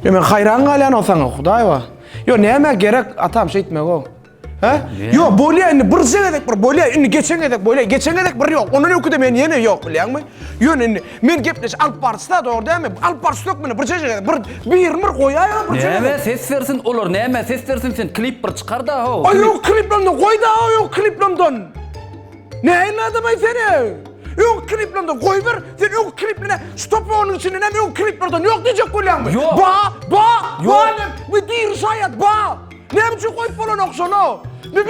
Men hayran galan olsaňa Hudaýba. Yo näme gerek atam şey etmek o. Ha? Yo bolýa indi bir segedek bir bolýa indi geçen edek bolýa geçen edek bir ýok. Onun öküde men ýene ýok bilýärmi? Yo indi men gepleş alyp barsda dogry alyp barsdak meni bir segedek bir goýaýa bir segedek. Näme ses versin olar, näme ses versin sen klip bir çıkar da ho. Ay yok kliplemden koy da yok kliplemden. Ne adam ay seni? Yok kliplemden koy ver. Sen yok kliplerine stop onun içine ne yok kliplerden yok diyecek kullanma. Ba bir dir sayat ba. Ne biçim koyup falan oksana. Ne bir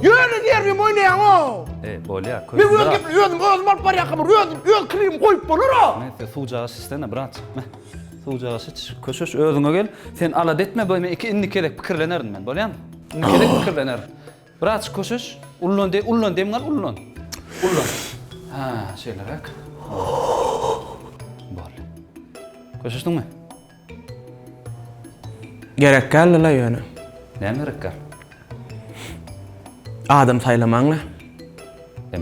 yürü diğer bir oynayan o. Bolya koy. Ne bu yürüdüm özmar paraya kabur yürüdüm klip koyup falan o. Neyse sujağı sistene bırak. Sujağı sit köşüş özüňe gel. Sen alad etme böyle iki inni kerek pikirlenerin men. Bolýan? Inni kerek pikirlener. Bırak köşüş. Ullon deyim gal ullon. Ha, şeylerek. Bol. Köşüşdün mü? Gerek geldi la yani. Ne gerek gal? Adam saylamanla.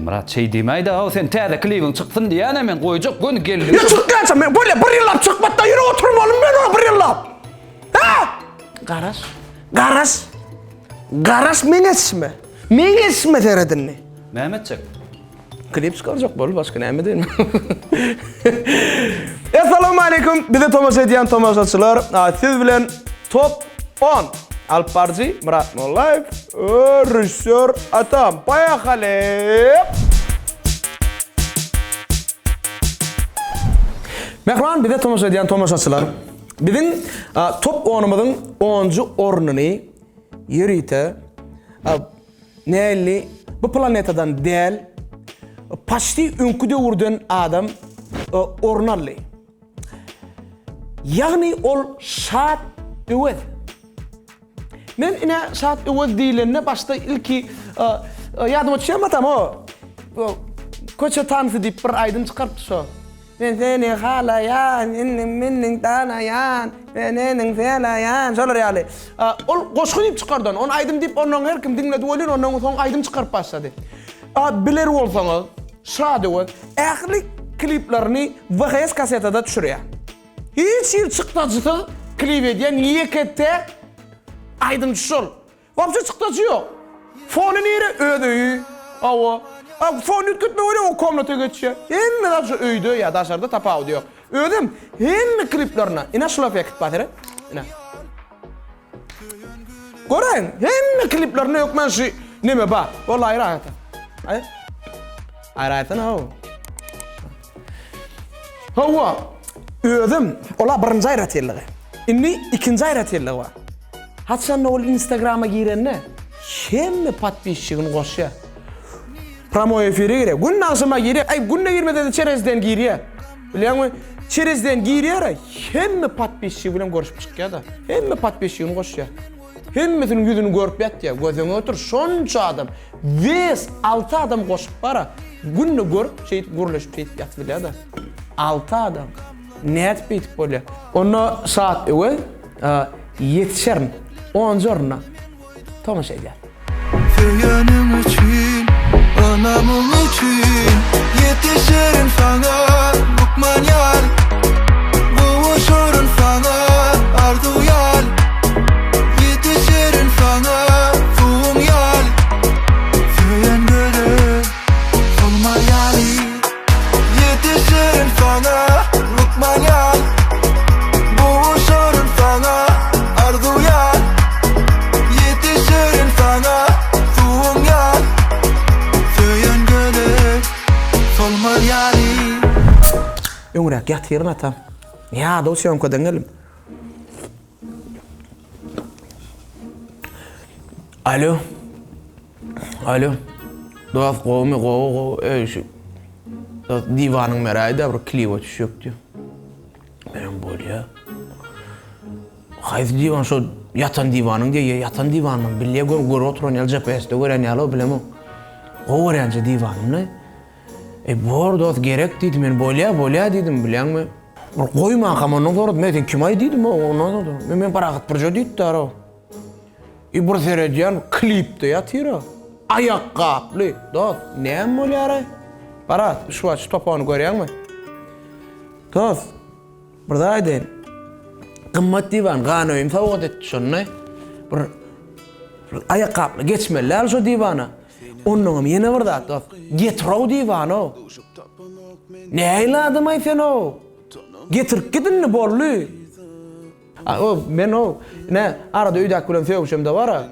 Murat şey diýmeýdi ha, sen täze klibin çykdyn diýene men goýjak gün geldi. Ya çıkkansa men böyle bir yıllap çıkmatta yürü oturmalım ben ona bir yıllap. Ha? Garas men esme. Men esme teredinni. Mehmetçik. Klip çıkaracak bol başka näme diýelim. Assalamu alaykum. Bizi tomaşa edýän tomaşaçylar, siz bilen top 10 Alparji Murat Mollayev, rejissör atam. Paýahaly. Mehman bizi tomaşa edýän tomaşaçylar, biziň top 10'umyzyň 10-njy ornuny ýerite näli bu planetadan däl paşti öňküde urdan adam ornaly. Ýagny ol şat öwed. Men ine şat öwed diýilende başda ilki ýadyma düşýärmitam o. Koça tansy diýip bir aýdym çykarpdy şo. Men seni halayan, minning tanayan, menening selayan, şolar ýaly. Ol goşgy diýip çykardan, onu aýdym diýip ondan her kim diňledi bolýar, ondan soň aýdym çykarp başlady. Biler bolsaňyz, şadywy, ähli kliplerini VHS kasetada düşürýär. Hiç ýer çykdaçy klip edýän ýeketde aýdym düşür. Wapça çykdaçy ýok. Fonu nere ödüy. Awa. Fonu tutma öyle o komnata geçýär. Hemme da şu öýde ýa daşarda tapaw diýok. Ödüm hemme kliplerine ina şulap ýakıp batyr. Ina. Gören hemme kliplerine ýok men şu neme ba. Wallahi rahat. Ay. Aýratyn o. Hawa. Ödüm ola birinji aýrat ýerligi. Inni ikinji aýrat ýerligi bar. Hatsan ol Instagram'a girenne hemme patpişçigini goşýar. Promo efire gire. Gün naşıma gire. Ay günne girmede de çerezden giriyor. Bilýärmi? Çerezden giriyor. Hemme patpişçi bilen görüşüp çykýar da. Hemme patpişçigini goşýar. Hemmesinin yüzünü görüp ýatýar. Gözüňe otur şonça adam. 5-6 adam goşup bara. Günne görüp şey gurleşip şey ýatylýar da. 6 adam. Näet bitip bolýar. Onu saat öwe yetişerim. 10 jorna. Tomaşa edýär. Feýanym üçin, anamyň üçin, yetişerim sana, lukman yar. Boğuşurum sana, ardu yar. Yetişerim sana, fuğum yar. Feýan göre, olma yari. Yetişerim sana, lukman yar. Boğuşurum sana, ardu yar. Yetişerim sana, fuğum yar. Feýan göre, olma yari. Öňrek ýatyryn atam. Ya dosyam kodengelim. Alo. Dost gowy şu. Divanyň meraýda bir klip düşüp diýär. Men bolýar. Haýsy divan şu yatan divanyň diýär, yatan divanyň bilýär gör oturan ýaly GPS-de gören ýaly bilemem. O göränçe divanyny. Bor dost gerek diýdim men bolýar diýdim bilýärmi? Goýma hamanyň sorat men kim aý diýdim ondan da. Men paragat bir jö diýdi da. Bir seredýän klipde ýatyr. Ayak gaply. Dost, näme bolýar? Para, şu aç topağını görýärmi? Dost, burada aýdyn. Gymmat divan ganoyum tawat etdi şonny. Bir ayakkabı geçmeler şu divana. Onun yine bir zat dost. Getrow divano. Ne ayladım ay sen o? Getirip gidin bollu. O men o ne arada üydek bilen söýüşümde bara.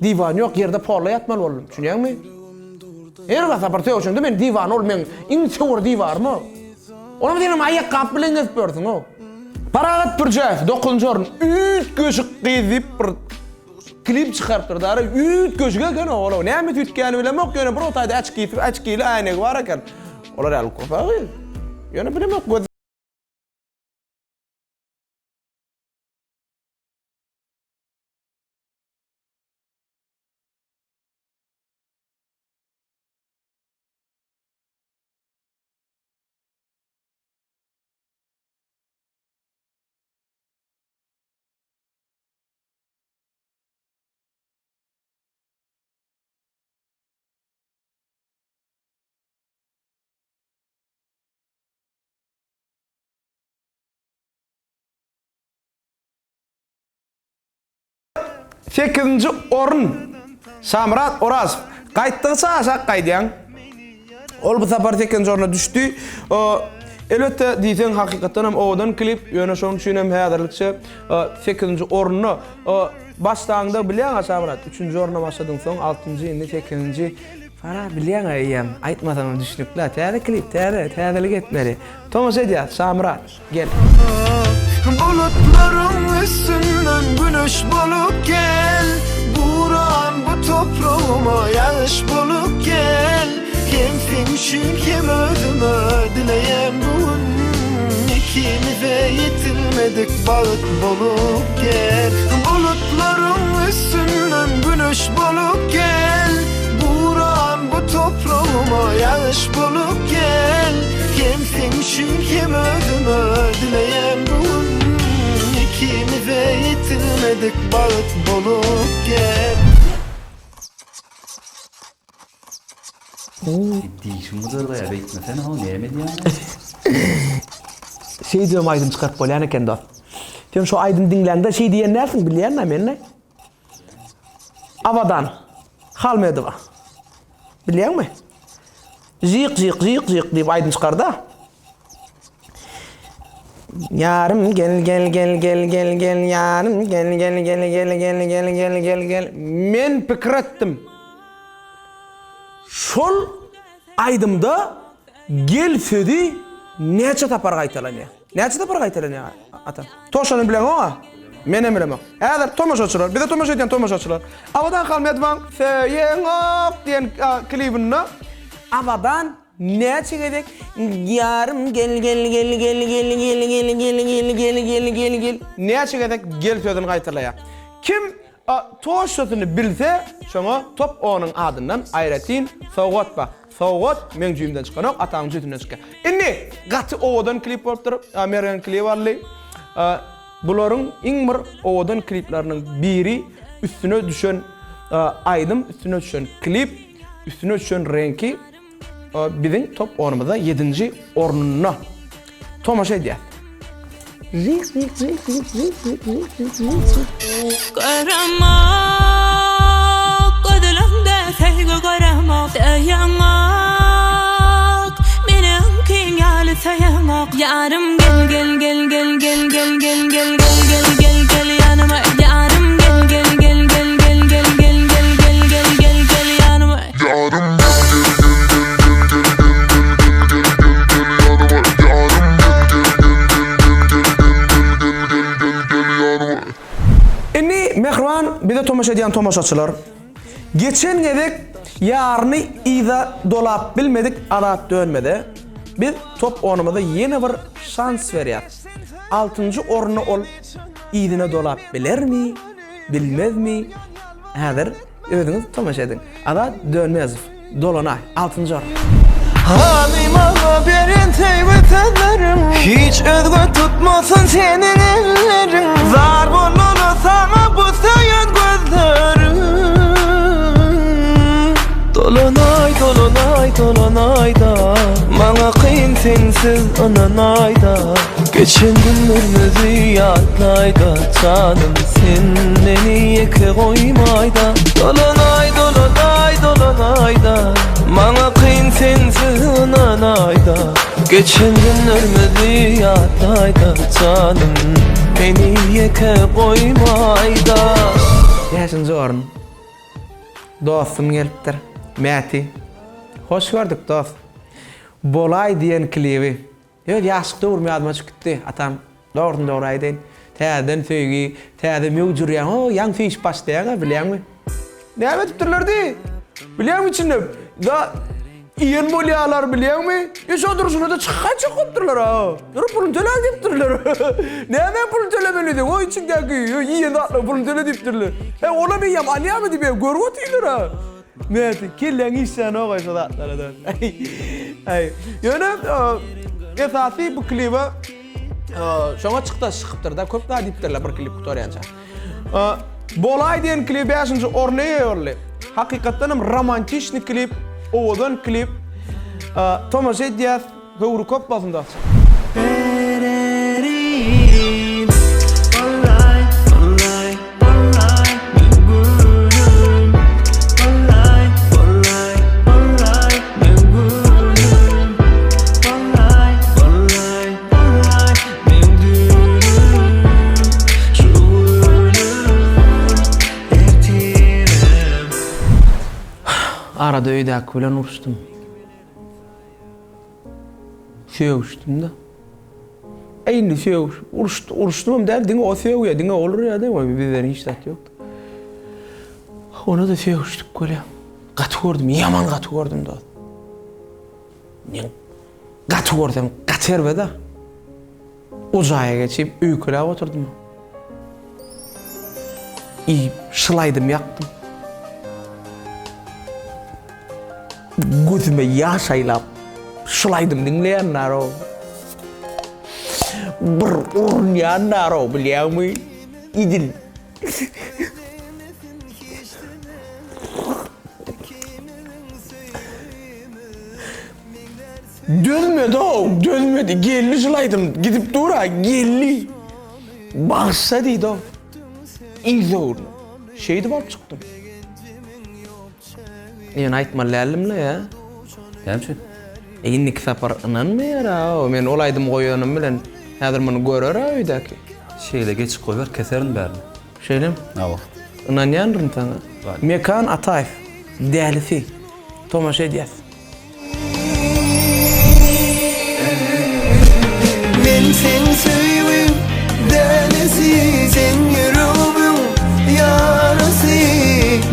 Divan yok yerde porla yatmaly boldum. Düşünýärmi? Her wagt apar söýüşümde men divan ol men iň çöwür diwarmy? Onu diýenim ayakkabı bilen gezip berdiň o. Paragat bir jäf 9-njy orun üýt göşük gyzyp bir klip çıkarıp da üýt göşüge gene ola. Näme tütkeni bilemok gene bir otayda açkyly aýnek bar eken. Olar alyp kopagy. Ýöne bilemok göz. Sekizinci orun Samrat Orazov gaýtdygyça aşak gaýdýan. Ol bu sapar 8-nji oruna düşdi. Elbetde diýsen hakykatdan hem odan klip ýöne şoň üçin hem häzirlikçe 8-nji oruny başlangda bilýän Samrat 3-nji oruna başladyň soň 6-njy indi 8-nji para bilýän aýam aýtmasam düşnükler täze klip täzelik etmeli. Tomaş edýär Samrat gel. Bulutların üstünden güneş bulup gel. Buran bu toprağıma yağış bulup gel. Hem sen için hem özüme dileyen bugün. İkimize yetilmedik balık bulup gel. Bulutların üstünden güneş bulup gel. Buran bu toprağıma yağış bulup gel. Hem sen için hem özüme dileyen bugün. İkimize yetilmedik balık bulup gel. Diýişim mıdır da ya beýtmesen ha näme diýýär? Şey diýem aýdym çykaryp bolýan eken dost. Sen şu aýdym diňläňde şey diýen näsin bilýärmi menne? Avadan Halmedova. Bilýärmi? Zyk diýip aýdym çykarda. Yarım gel yarım gel men pikir etdim. Şol aydımda gel sözi neçe tapar gaýtalanýar. Neçe tapar gaýtalanýar ata? Toşany bilen oňa. Menem bilemok. Häzir tomaşaçylar, bir de tomaşa edýän tomaşaçylar. Awadan Halmedwan söýeňok diýen klibini awadan neçe gedek yarım gel neçe gedek gel sözüni gaýtarlaýar. Kim toş sözüni bilse şoňa top onuň adyndan aýratyn sowgatba. Sowgat men jüýümden çykanok ataň jüýünden çykar. Indi gaty owadan klip bolup durup Amerikan klip barly. Bularyň iň bir owadan klipleriniň biri üstüne düşen aýdym, üstüne düşen klip, üstüne düşen renki bizim top onumuzda 7-nji ornuna tomaşa edýär. Karamak ödülümde sevgi karamak dayamak benim kinyali sayamak yarım gel yanıma yarım gel yanıma yarım Mehriban bir de tomaşa edýän tomaşaçylar. Geçen gedek ýaryny ýa dolap bilmedik adat dönmedi. Biz top onumuzda ýene bir şans berýär. 6-njy orny ol ýydyna dolap bilermi, bilmezmi? Häzir özüňiz tomaşa edin. Adat dönmezif. Dolanay 6-njy orun. Hanıma berin teybetlerim hiç özgü tutmasın senin ellerin. Zar bolunu sana bu söyen gözlerim. Dolanay da bana kıyın sensiz ananay da. Geçen günlerimizi yadlayda canım sen beni yeke koymayda. Dolanay dolanay dolanayda bana kıyın sensin anayda. Geçen günlerimizi yadlayda canım beni yeke koymayda. Yaşıncı orun. Dostum gelipdir. Meti. Hoş gördük dost. Bolay diyen klibi. Evet yaşık doğru adıma çıktı. Atam doğru aydın. Täden söýgi, täde mewjuryan, o yan fiş başlayan bilýärmi? Näme tutturlardy? Bilýärmi içinde? Da iýen bolýarlar bilýärmi? Ýa duruşuna da çıkaça kopturlar ha. Ýurup pulun töle dipdirler. Näme pul tölemeli de o içindäki iýen atla pulun töle dipdirler. Ona bir yam alýarmy diýip görüp otylar ha. Näme kellen işsen o gaýsa datlara. Ay. Ýöne esasy bu klibi şoňa çıkıpdyr da köp daha dipdirler bir klip tutaryança. Bolay diyen klip 5-nji orna ýerli. Hakykatdan hem romantiçni klip, owadan klip. Tomaş edýär, howru köp bolsunda. Arada öýdäki bilen uruşdum. Söýüşdüm da. Eýni söýüş, uruşdum däl, diňe o söýüýär, diňe olur ýa da, bizden hiç zat ýokdy. Ona da söýüşdik göle. Gaty gördüm, ýaman gaty gördüm da. Men gaty gördüm, gaty herbe da. O jaýa geçip öýküläp oturdum. Şylaydym, ýaktym. Gözüme yaş aylap şılaydım dinleyenler o. Bir urnayanlar o bilýärmi? İdil. Dönmedi o, dönmedi. Gelli şılaydım. Gidip dura, gelli. Bağışsa deydi o. İngilizce uğruna. Şeydi bak çıktım. Ýa aýtmalarlymla ýa. Näme? Eýinlik sapar inanmaýar ha. Men olaýdym goýanym bilen häzir muny görer ha öýdäki. Şeýle geçip goýbar keserin bärini. Şeýlem? Awa. Inanýanrym taňa. Mekan Ataýew. Dählisi. Tomaş edýär. Men sen söýüp dälesi sen ýürübüň ýarasy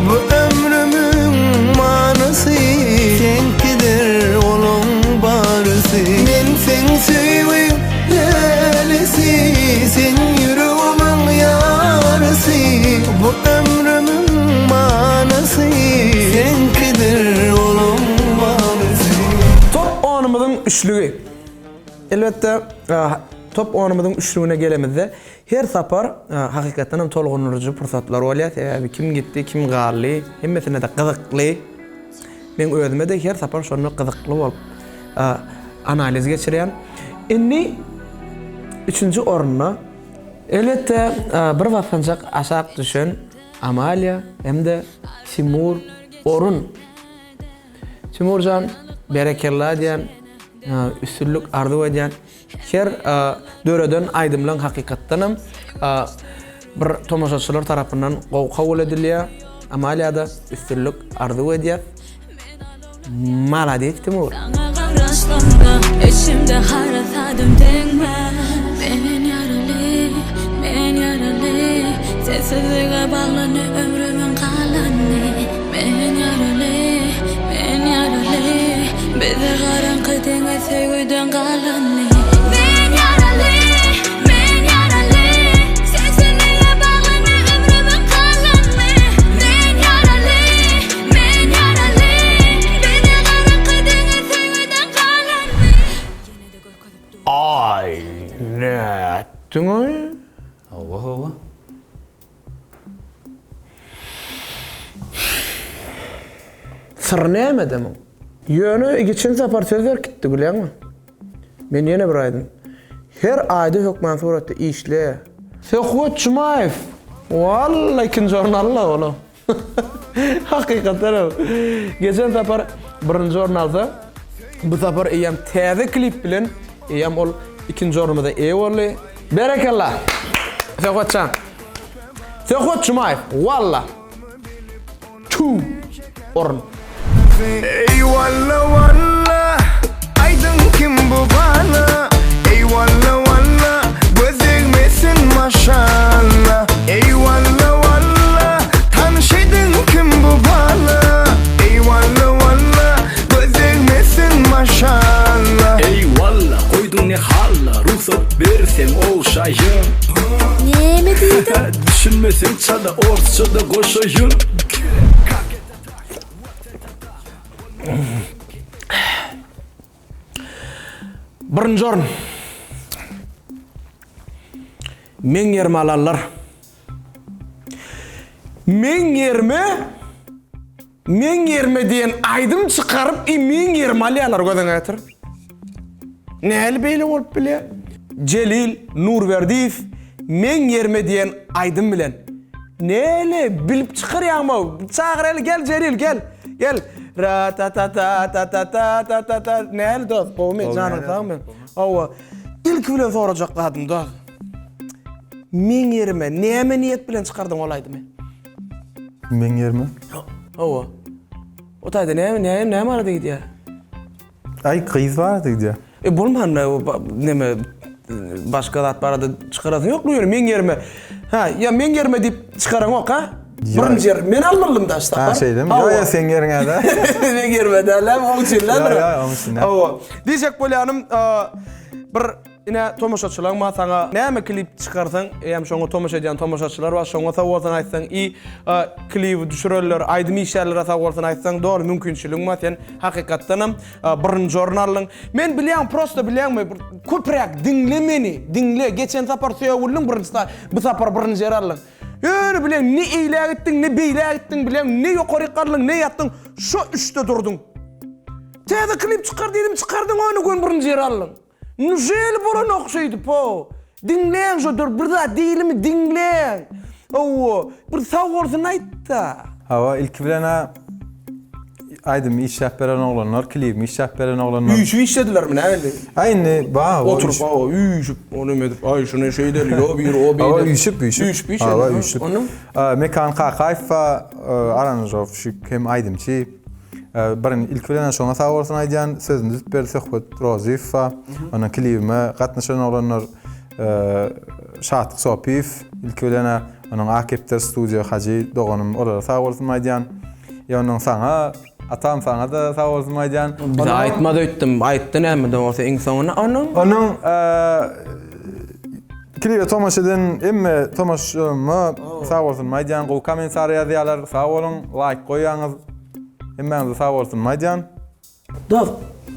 bu ömrümüň manasy senkidir olum barysy. Men sen söýüp dälesi sen ýürübüň ýarasy bu ömrümüň manasy senkidir olum barysy. Top 10'umuzun üçlüğü. Elbette top 10'umuzun üçlüğüne gelemizde her sapar hakikaten hem tolgunurucu fırsatlar bolýar. Kim gitti, kim gally, hemmesine de gyzykly. Men özüme de her sapar şonu gyzykly bolup analiz geçirýän. Inni 3-nji oruna elbette bir wagtynjak aşak düşen Amalia hem de Timur Orun. Timurjan berekellah diýen üstünlük arzu edýän her döreden aýdymlaň hakykatdanam bir tomaşaçylar tarapyndan kabul edilýär. Amalia da üstünlük arzu edýär. Malades Timur. İçimde harasadım dengme. Men yaralı sensizliğe bağlanı ömrümün kalanı. Men yaralı bizi karanlık denge sevgiden kalanı. Men yaralı sensizliğe bağlanı ömrümün kalanı. Men yaralı bizi karanlık denge sevgiden kalanı. Ay, ne ettin oy? Awa. Sır näme Ýöne geçen sapar söz berkitdi bilýärmi? Men ýene bir aýdym. her ayda hökman suratda işle. Sehwat Jumayev. Vallahi ikinci jurnalla oğlum. Hakikaten o. Geçen sefer birinci jurnalda bu sefer eyem täze klip bilen eyem ol ikinci jurnalda bolly. Berekallah. Sehwatcan. Sehwat Jumayev. Vallahi. Chu orn. Eyvallah valla aydın kim bu bana eyvallah valla gözükmesin maşallah eyvallah valla tanışıydın kim bu bana eyvallah valla gözükmesin maşallah eyvallah koydun ne halla ruhsat versem olşayım Ne mi dedin? düşünmesin çada orçada koşayım Birinci orn. Men yerme alanlar. Men yerme diyen aydım çıkarıp men yerme alayanlar göden aytır. Näli beýle bolup bile? Celil Nurverdiyev men yerme diyen aydım bilen. Näli bilip çıkar ýagma. Çağır gel Celil gel. Gel. Ra ta ta ta ta ta ta ta ta ta. Näli dost? Gowme janyn tamam. Awa ilk bilen sorajak gadım dost. Men yerime näme niyet bilen çıkardyň olaydymy? Men yerme? Awa. O taýda näme arada gidýär? Ay kıyız var dedi. Bolman näme başga zat barada çıkarasyň ýokmy ýöne men yerime. Ha, ya men yerime dip çıkaraň ok ha? Birinci yer men almalym da işte. Ha şeydim. Ya sen yerine de. Men yerime de o üçinler. Ya, o üçinler. Awa. Diýjek bolýanym bir ine tomoşaçylar ma sana näme klip çıkarsaň, hem şoňa tomoşa edýän tomoşaçylar bar, şoňa sowaldan aýtsaň, klip düşürerler, aýdym işlerler sowaldan aýtsaň, dogry mümkinçiligim bar. Sen hakykatdanam birinji jurnalyň. Men bilýän, prosto bilýänmi, köprek dinle meni, dinle. Geçen sapar söýüldüm birinjisi, bu sapar birinji yer aldyň. Ýöne bilen ne eýle gitdiň, ne beýle gitdiň bilen, ne ýokary garlyň, ne ýatdyň, şo üçte durduň. Täze klip çıkar dedim, çıkardyň onu gün birinji yer aldyň. Nujel bolan okşaydı po. Dinleyen jodur, bir da değilimi dinleyen. Oo, bir sağolsun aytta. Hava ilk bilene aydım iş yapıran oğlanlar, klibim iş yapıran oğlanlar. Üyüşü işlediler mi ne? Aynı bağ. Oturup bağ, üyüşüp, onu edip, ay şuna şey deli, o bir. Hava üyüşüp. Hava üyüşüp. Mekan kakayfa aranjov şük hem aydım ki. Birin ilk bilen şoňa sawalsyn aýdýan sözüni tutber söhbet Rozifa, ona klibime gatnaşan olanlar Şatyk Sopiyew, ilk bilen onuň Akepter studio Haji Doganym olar sawalsyn aýdýan. Ýa-ni saňa atam saňa da sawalsyn aýdýan. Biz aýtmada ötdim, aýtdy näme bolsa iň soňuna Onuň klibe tomaş eden emme tomaşyma sawalsyn aýdýan, gowy kommentary ýazýarlar, sawalyn, like goýaňyz. Hemen sağ olsun Madyan. Dost,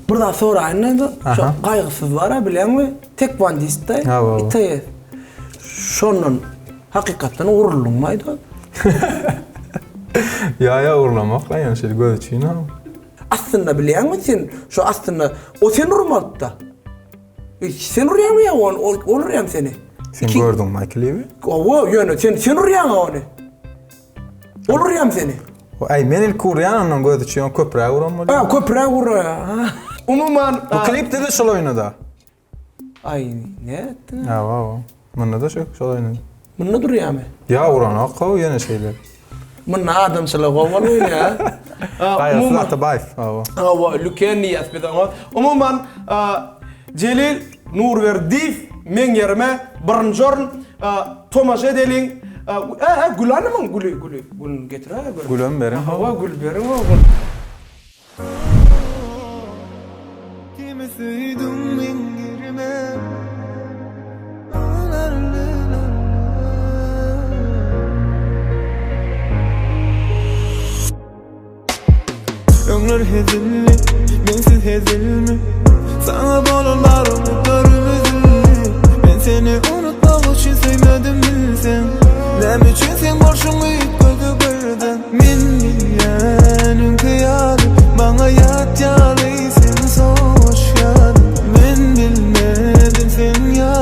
burada sonra anne şu kaygısız var ha bilen mi? Tek bandist da. İtaye. Şonun hakikaten uğurluğun maydı. Ya uğurlamak lan yani şey gözüküyor ne? Aslında bilen mi sen? Şu aslında o sen normalda. Sen oraya mı ya olur ya seni? Sen gördün mü klibi? O yönü sen oraya mı onu? Olur ya seni? Ay men ilk Kuryan'ın gözüküyor köprüye vuran Ha köprüye vuruyor. Umuman bu klipde de şol oynadı. Ay ne ettin? Ya wow. Manda da şol oynadı. Manda duruyor mu? Ya vuran o yine şeyler. Manda adam şala gowan ya. Umuman Atabayf. Awa lükeni yasbedan. Umuman Celil Nurverdiyev men yerime birinji jorn tomaş edeliň. Gülhanımın gül getir ha. Gülüm berin. Hava gül berin o. Kimi süydüm men yerime Öňler hezilli, mensiz hezilmi Sana bolalarımı görmezilli Ben seni unutmak için söyledim bilsen Näme üçin sen borçuňy ýetmedi birden Men bilýänim kıyaly Bana ýat ýaly sen soşýan Men bilmedim sen ýa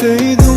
söydüm